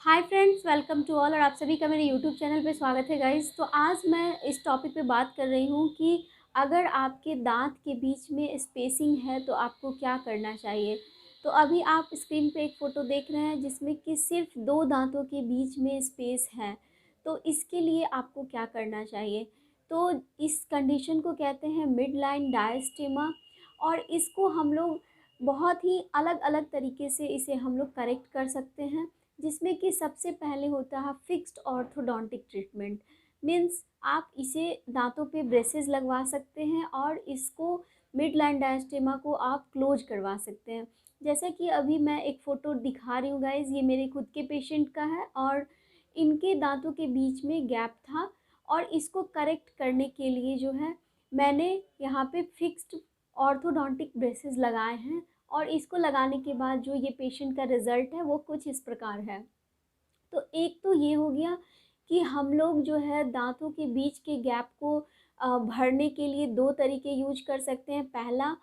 Hi friends, welcome to all. और आप सभी का मेरे यूट्यूब चैनल पे स्वागत है गाइस। तो आज मैं इस टॉपिक पे बात कर रही हूँ कि अगर आपके दांत के बीच में स्पेसिंग है तो आपको क्या करना चाहिए। तो अभी आप स्क्रीन पे एक फ़ोटो देख रहे हैं जिसमें कि सिर्फ दो दांतों के बीच में स्पेस है। तो इसके लिए आपको क्या करना चाहिए। तो इस कंडीशन को कहते हैं मिड लाइन डायस्टेमा। और इसको हम लोग बहुत ही अलग अलग तरीके से इसे हम लोग करेक्ट कर सकते हैं, जिसमें कि सबसे पहले होता है फिक्स्ड ऑर्थोडोंटिक ट्रीटमेंट। मीन्स आप इसे दांतों पे ब्रेसेस लगवा सकते हैं और इसको मिड लाइन डायस्टेमा को आप क्लोज करवा सकते हैं। जैसा कि अभी मैं एक फ़ोटो दिखा रही हूँ गाइज, ये मेरे खुद के पेशेंट का है और इनके दांतों के बीच में गैप था। और इसको करेक्ट करने के लिए जो है मैंने यहाँ पे फिक्स्ड ऑर्थोडोंटिक ब्रेसेस लगाए हैं। और इसको लगाने के बाद जो ये पेशेंट का रिज़ल्ट है वो कुछ इस प्रकार है। तो एक तो ये हो गया कि हम लोग जो है दांतों के बीच के गैप को भरने के लिए दो तरीके यूज कर सकते हैं। पहला,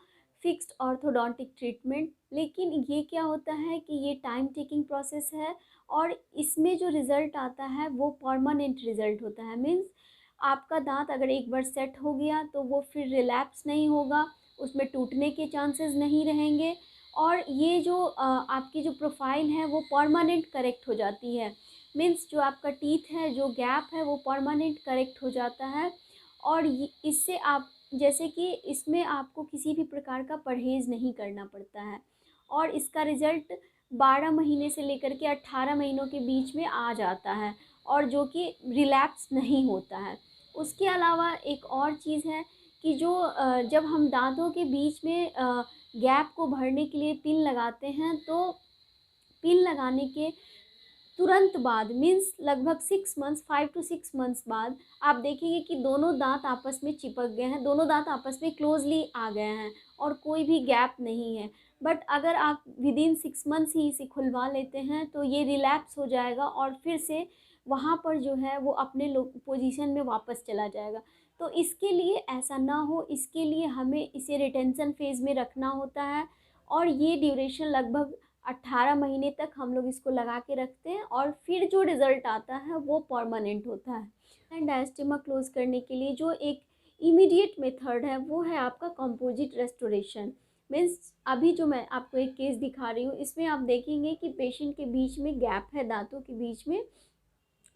फिक्स्ड ऑर्थोडोंटिक ट्रीटमेंट। लेकिन ये क्या होता है कि ये टाइम टेकिंग प्रोसेस है और इसमें जो रिज़ल्ट आता है वो परमानेंट रिज़ल्ट होता है। मीन्स आपका दांत अगर एक बार सेट हो गया तो वो फिर रिलैप्स नहीं होगा, उसमें टूटने के चांसेस नहीं रहेंगे। और ये जो आपकी जो प्रोफाइल है वो परमानेंट करेक्ट हो जाती है। मीन्स जो आपका टीथ है, जो गैप है वो परमानेंट करेक्ट हो जाता है। और इससे आप जैसे कि इसमें आपको किसी भी प्रकार का परहेज़ नहीं करना पड़ता है। और इसका रिज़ल्ट 12 महीने से लेकर के 18 महीनों के बीच में आ जाता है और जो कि रिलैप्स नहीं होता है। उसके अलावा एक और चीज़ है कि जो जब हम दांतों के बीच में गैप को भरने के लिए पिन लगाते हैं तो पिन लगाने के तुरंत बाद मीन्स लगभग 6 मंथ्स, 5 to 6 मंथ्स बाद आप देखेंगे कि दोनों दांत आपस में चिपक गए हैं, दोनों दांत आपस में क्लोजली आ गए हैं और कोई भी गैप नहीं है। बट अगर आप विदिन 6 मंथ्स ही इसे खुलवा लेते हैं तो ये रिलैप्स हो जाएगा और फिर से वहाँ पर जो है वो अपने पोजीशन में वापस चला जाएगा। तो इसके लिए ऐसा ना हो, इसके लिए हमें इसे रिटेंशन फेज़ में रखना होता है। और ये ड्यूरेशन लगभग 18 महीने तक हम लोग इसको लगा के रखते हैं और फिर जो रिज़ल्ट आता है वो परमानेंट होता है। एंड डायस्टेमा क्लोज़ करने के लिए जो एक इमीडिएट मेथड है वो है आपका कंपोजिट रेस्टोरेशन। मीन्स अभी जो मैं आपको एक केस दिखा रही हूँ इसमें आप देखेंगे कि पेशेंट के बीच में गैप है दांतों के बीच में।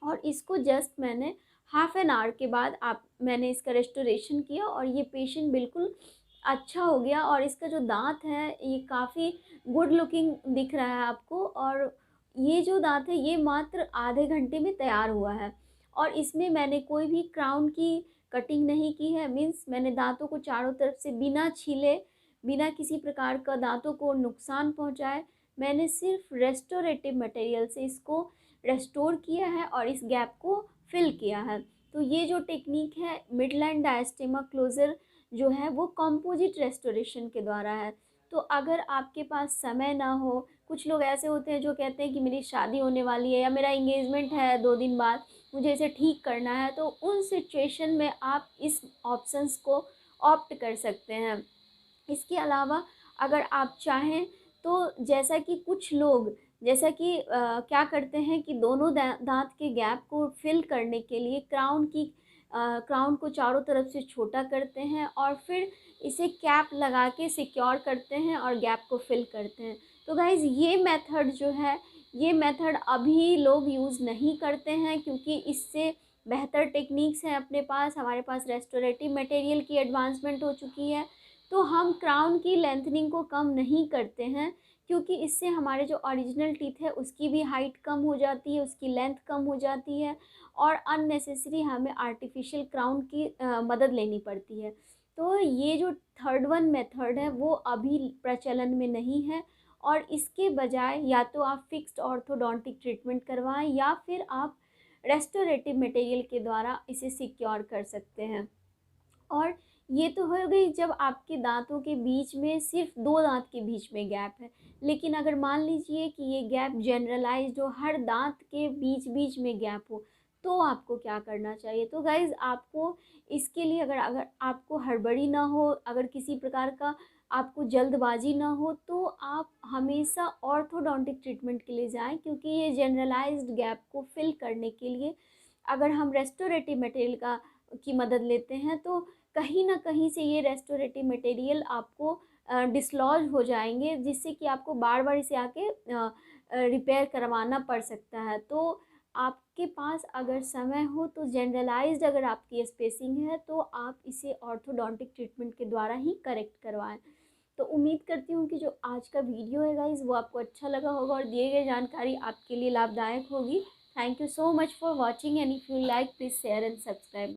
और इसको जस्ट मैंने हाफ़ एन आवर के बाद आप मैंने इसका रेस्टोरेशन किया और ये पेशेंट बिल्कुल अच्छा हो गया। और इसका जो दांत है ये काफ़ी गुड लुकिंग दिख रहा है आपको। और ये जो दांत है ये मात्र आधे घंटे में तैयार हुआ है। और इसमें मैंने कोई भी क्राउन की कटिंग नहीं की है। मीन्स मैंने दांतों को चारों तरफ से बिना छीले, बिना किसी प्रकार का दांतों को नुकसान पहुंचाए, मैंने सिर्फ रेस्टोरेटिव मटेरियल से इसको रेस्टोर किया है और इस गैप को फिल किया है। तो ये जो टेक्निक है मिडलाइन डायस्टेमा क्लोज़र जो है वो कंपोजिट रेस्टोरेशन के द्वारा है। तो अगर आपके पास समय ना हो, कुछ लोग ऐसे होते हैं जो कहते हैं कि मेरी शादी होने वाली है या मेरा इंगेजमेंट है 2 दिन बाद, मुझे इसे ठीक करना है, तो उन सिचुएशन में आप इस ऑप्शंस को ऑप्ट कर सकते हैं। इसके अलावा अगर आप चाहें तो जैसा कि कुछ लोग जैसा कि क्या करते हैं कि दोनों दांत के गैप को फिल करने के लिए क्राउन को चारों तरफ से छोटा करते हैं और फिर इसे कैप लगा के सिक्योर करते हैं और गैप को फिल करते हैं। तो गाइज़ ये मेथड जो है, ये मेथड अभी लोग यूज़ नहीं करते हैं क्योंकि इससे बेहतर टेक्निक्स हैं अपने पास। हमारे पास रेस्टोरेटिव मटेरियल की एडवांसमेंट हो चुकी है। तो हम क्राउन की लेंथनिंग को कम नहीं करते हैं क्योंकि इससे हमारे जो ओरिजिनल टीथ है उसकी भी हाइट कम हो जाती है, उसकी लेंथ कम हो जाती है और अननेसेसरी हमें आर्टिफिशियल क्राउन की मदद लेनी पड़ती है। तो ये जो थर्ड वन मेथड है वो अभी प्रचलन में नहीं है। और इसके बजाय या तो आप फिक्स्ड ऑर्थोडोंटिक ट्रीटमेंट करवाएं या फिर आप रेस्टोरेटिव मटेरियल के द्वारा इसे सिक्योर कर सकते हैं। और ये तो हो गई जब आपके दांतों के बीच में सिर्फ दो दांत के बीच में गैप है। लेकिन अगर मान लीजिए कि ये गैप जनरलाइज्ड हो, हर दांत के बीच बीच में गैप हो, तो आपको क्या करना चाहिए। तो गाइज़ आपको इसके लिए अगर अगर आपको हड़बड़ी ना हो, अगर किसी प्रकार का आपको जल्दबाजी ना हो तो आप हमेशा ऑर्थोडोंटिक ट्रीटमेंट के लिए जाएं, क्योंकि ये जनरलाइज्ड गैप को फिल करने के लिए अगर हम रेस्टोरेटिव मटेरियल की मदद लेते हैं तो कहीं ना कहीं से ये रेस्टोरेटिव मटेरियल आपको डिसलॉज हो जाएंगे, जिससे कि आपको बार बार इसे आके रिपेयर करवाना पड़ सकता है। तो आपके पास अगर समय हो तो जनरलाइज्ड अगर आपकी स्पेसिंग है तो आप इसे ऑर्थोडोंटिक ट्रीटमेंट के द्वारा ही करेक्ट करवाएं। तो उम्मीद करती हूँ कि जो आज का वीडियो है गाइज़ वो आपको अच्छा लगा होगा और दिए गए जानकारी आपके लिए लाभदायक होगी। Thank you so much for watching, and if you like please share and subscribe.